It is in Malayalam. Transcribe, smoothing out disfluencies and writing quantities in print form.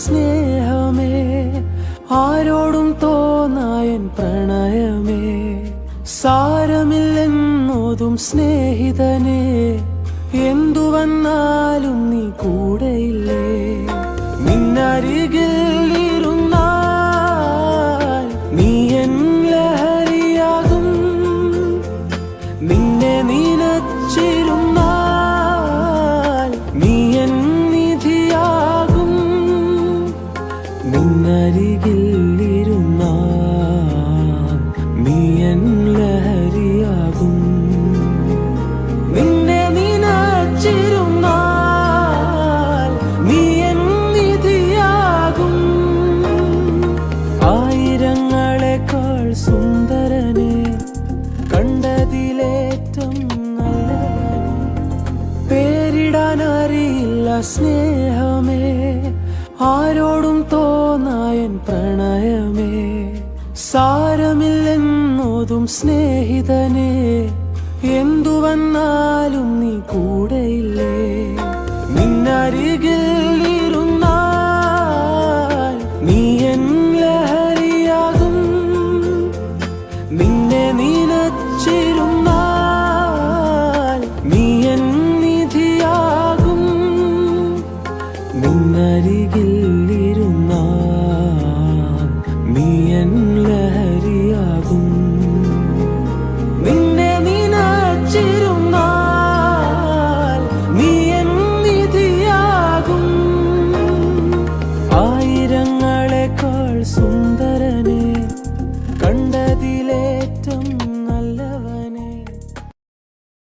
സ്നേഹമേ, ആരോടും തോന്നായൻ പ്രണയമേ, സാരമില്ലെന്നോതും സ്നേഹിതനെ, എന്തു വന്നാലും നീ കൂടെയില്ലേ? നിന്നരികിൽ ഇരുന്നാൽ നീ എൻ ലഹരിയാകും, നിന്നെ നനച്ചിരുന്നാൽ നീ എൻ നിധിയാകും. നിന്നരികിൽ ഇരുന്നാൽ നീ എൻ ലഹരിയാകും, നിന്നെ നനച്ചിരുന്നാൽ നീ എൻ നിധിയാകും. ആയിരങ്ങളെക്കാൾ സുന്ദരനെ, കണ്ടതിലേറ്റം നല്ലവനെ, പേരിടാനറിയില്ല സ്നേഹമേ, ആരോടും തോന്നായൻ പ്രണയമേ, സാരമില്ലെന്നോതും സ്നേഹിതനെ, എന്തു വന്നാലും നീ